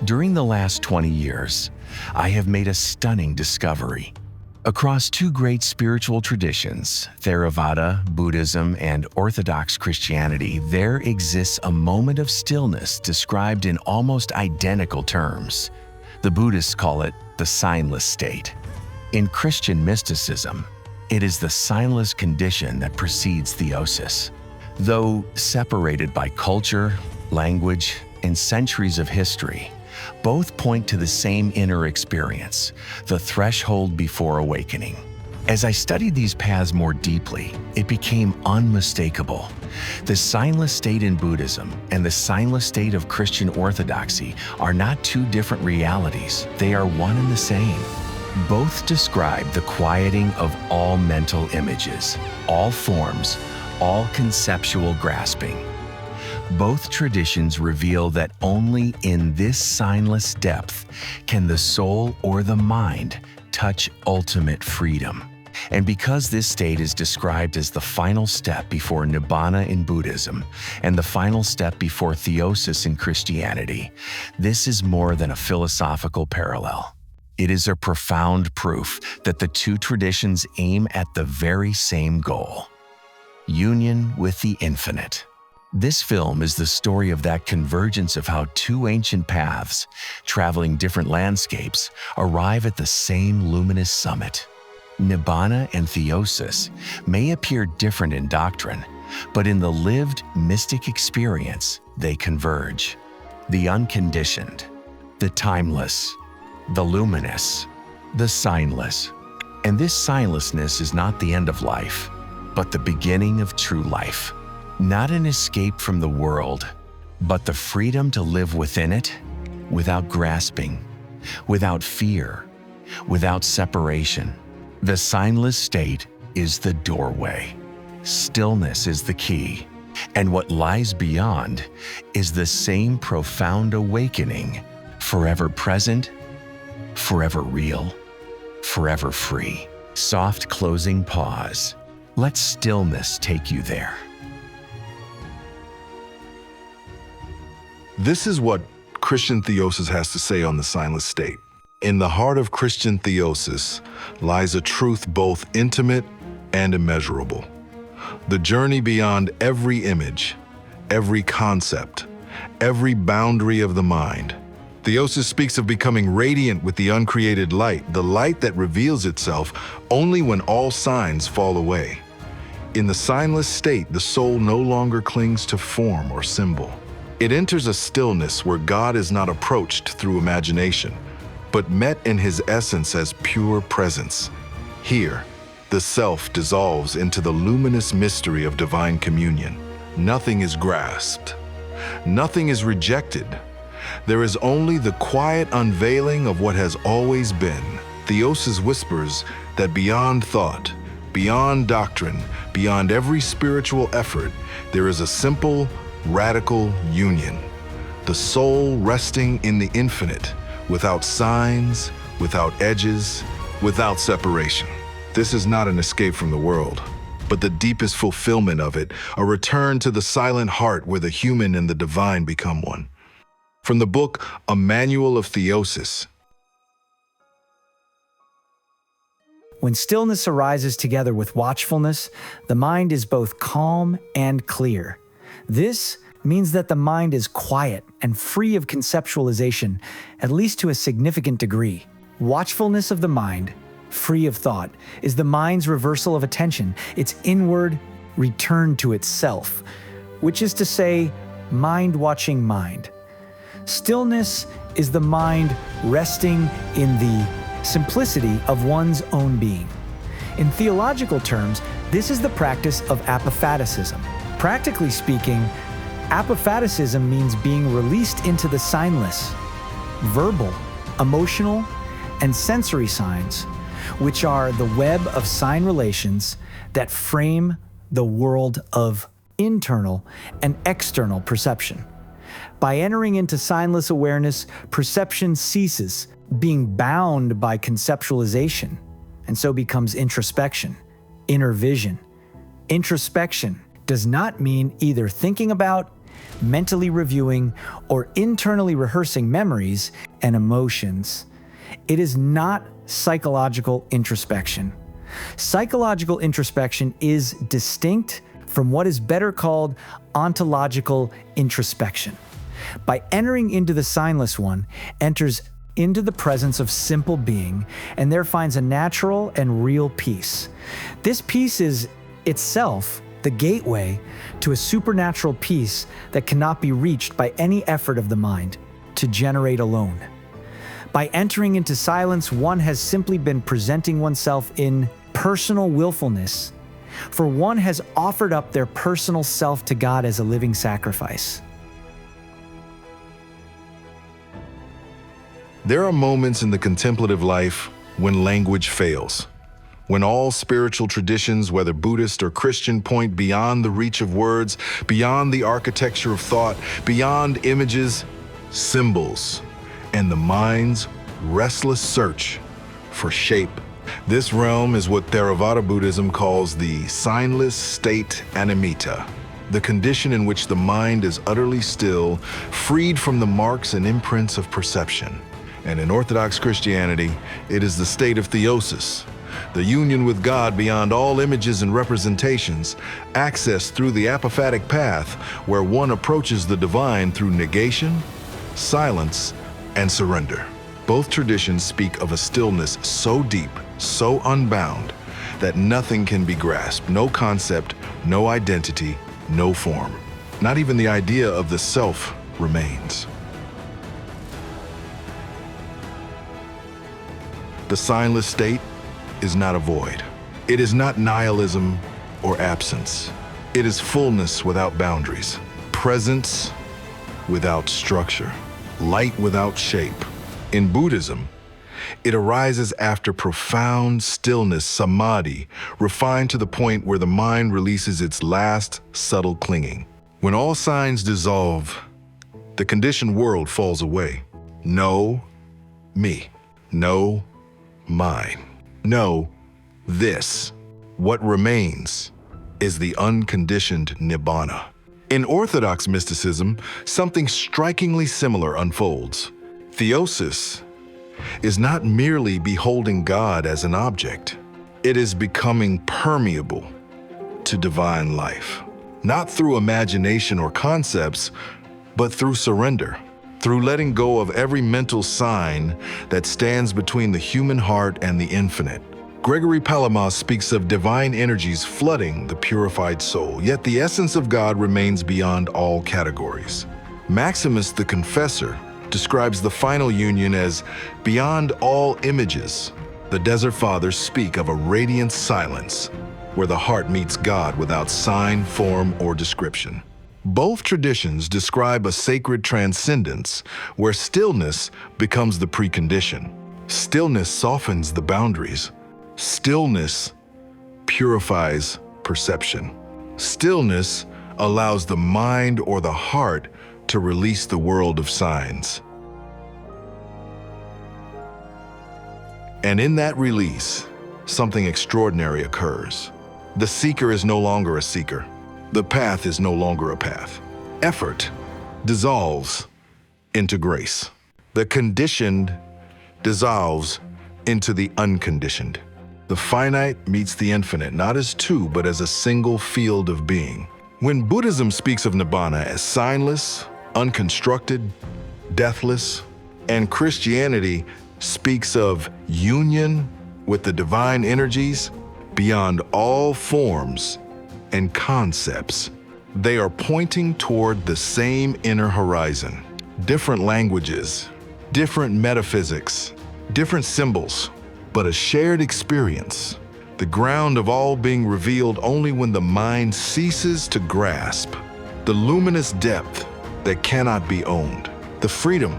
During the last 20 years, I have made a stunning discovery. Across two great spiritual traditions, Theravada, Buddhism, and Orthodox Christianity, there exists a moment of stillness described in almost identical terms. The Buddhists call it the Signless State. In Christian mysticism, it is the signless condition that precedes Theosis. Though separated by culture, language, and centuries of history, both point to the same inner experience, the threshold before awakening. As I studied these paths more deeply, it became unmistakable. The signless state in Buddhism and the signless state of Christian orthodoxy are not two different realities, they are one and the same. Both describe the quieting of all mental images, all forms, all conceptual grasping. Both traditions reveal that only in this signless depth can the soul or the mind touch ultimate freedom. And because this state is described as the final step before Nibbana in Buddhism and the final step before Theosis in Christianity, this is more than a philosophical parallel. It is a profound proof that the two traditions aim at the very same goal: union with the infinite. This film is the story of that convergence of how two ancient paths, traveling different landscapes, arrive at the same luminous summit. Nibbana and Theosis may appear different in doctrine, but in the lived mystic experience, they converge. The unconditioned, the timeless, the luminous, the signless. And this signlessness is not the end of life, but the beginning of true life. Not an escape from the world, but the freedom to live within it without grasping, without fear, without separation. The signless state is the doorway. Stillness is the key, and what lies beyond is the same profound awakening, forever present, forever real, forever free. Soft closing pause. Let stillness take you there. This is what Christian Theosis has to say on the signless state. In the heart of Christian Theosis lies a truth both intimate and immeasurable. The journey beyond every image, every concept, every boundary of the mind. Theosis speaks of becoming radiant with the uncreated light, the light that reveals itself only when all signs fall away. In the signless state, the soul no longer clings to form or symbol. It enters a stillness where God is not approached through imagination, but met in his essence as pure presence. Here, the self dissolves into the luminous mystery of divine communion. Nothing is grasped. Nothing is rejected. There is only the quiet unveiling of what has always been. Theosis whispers that beyond thought, beyond doctrine, beyond every spiritual effort, there is a simple, radical union. The soul resting in the infinite, without signs, without edges, without separation. This is not an escape from the world, but the deepest fulfillment of it, a return to the silent heart where the human and the divine become one. From the book, A Manual of Theosis. When stillness arises together with watchfulness, the mind is both calm and clear. This means that the mind is quiet and free of conceptualization, at least to a significant degree. Watchfulness of the mind, free of thought, is the mind's reversal of attention, its inward return to itself, which is to say, mind watching mind. Stillness is the mind resting in the simplicity of one's own being. In theological terms, this is the practice of apophaticism. Practically speaking, apophaticism means being released into the signless, verbal, emotional, and sensory signs, which are the web of sign relations that frame the world of internal and external perception. By entering into signless awareness, perception ceases being bound by conceptualization, and so becomes introspection, inner vision. Introspection does not mean either thinking about, mentally reviewing, or internally rehearsing memories and emotions. It is not psychological introspection. Psychological introspection is distinct from what is better called ontological introspection. By entering into the Signless One, enters into the presence of simple being, and there finds a natural and real peace. This peace is itself the gateway to a supernatural peace that cannot be reached by any effort of the mind to generate alone. By entering into silence, one has simply been presenting oneself in personal willfulness, for one has offered up their personal self to God as a living sacrifice. There are moments in the contemplative life when language fails, when all spiritual traditions, whether Buddhist or Christian, point beyond the reach of words, beyond the architecture of thought, beyond images, symbols, and the mind's restless search for shape. This realm is what Theravada Buddhism calls the Signless State Animitta, the condition in which the mind is utterly still, freed from the marks and imprints of perception. And in Orthodox Christianity, it is the state of Theosis, the union with God beyond all images and representations, accessed through the apophatic path where one approaches the divine through negation, silence, and surrender. Both traditions speak of a stillness so deep, so unbound, that nothing can be grasped, no concept, no identity, no form. Not even the idea of the self remains. The signless state is not a void. It is not nihilism or absence. It is fullness without boundaries, presence without structure, light without shape. In Buddhism, it arises after profound stillness, samadhi, refined to the point where the mind releases its last subtle clinging. When all signs dissolve, the conditioned world falls away. No, me. No, mine. No, this. What remains is the unconditioned Nibbana. In Orthodox mysticism, something strikingly similar unfolds. Theosis is not merely beholding God as an object. It is becoming permeable to divine life, not through imagination or concepts, but through surrender, through letting go of every mental sign that stands between the human heart and the infinite. Gregory Palamas speaks of divine energies flooding the purified soul, yet the essence of God remains beyond all categories. Maximus the Confessor describes the final union as beyond all images. The Desert Fathers speak of a radiant silence where the heart meets God without sign, form, or description. Both traditions describe a sacred transcendence where stillness becomes the precondition. Stillness softens the boundaries. Stillness purifies perception. Stillness allows the mind or the heart to release the world of signs. And in that release, something extraordinary occurs. The seeker is no longer a seeker. The path is no longer a path. Effort dissolves into grace. The conditioned dissolves into the unconditioned. The finite meets the infinite, not as two, but as a single field of being. When Buddhism speaks of Nibbana as signless, unconstructed, deathless, and Christianity speaks of union with the divine energies beyond all forms and concepts, they are pointing toward the same inner horizon. Different languages, different metaphysics, different symbols, but a shared experience. The ground of all being revealed only when the mind ceases to grasp. The luminous depth that cannot be owned. The freedom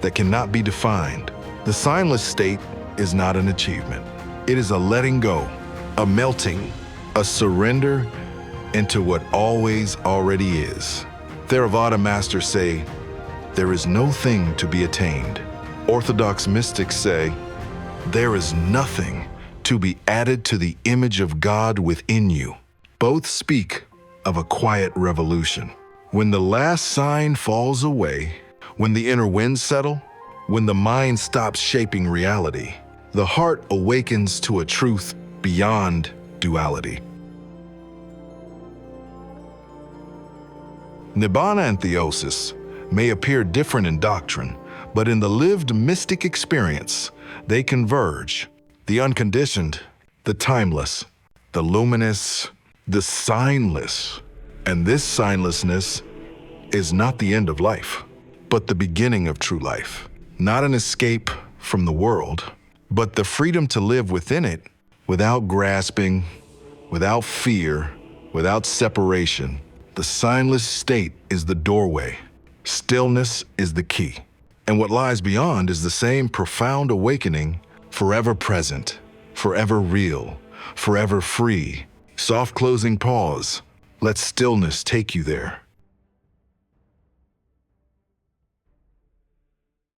that cannot be defined. The signless state is not an achievement. It is a letting go, a melting, a surrender into what always already is. Theravada masters say, there is no thing to be attained. Orthodox mystics say, there is nothing to be added to the image of God within you. Both speak of a quiet revolution, When the last sign falls away, when the inner winds settle, when the mind stops shaping reality, the heart awakens to a truth beyond duality. Nibbana and Theosis may appear different in doctrine, but in the lived mystic experience, they converge. The unconditioned, the timeless, the luminous, the signless. And this signlessness is not the end of life, but the beginning of true life. Not an escape from the world, but the freedom to live within it without grasping, without fear, without separation. The signless state is the doorway. Stillness is the key. And what lies beyond is the same profound awakening, forever present, forever real, forever free. Soft closing pause. Let stillness take you there.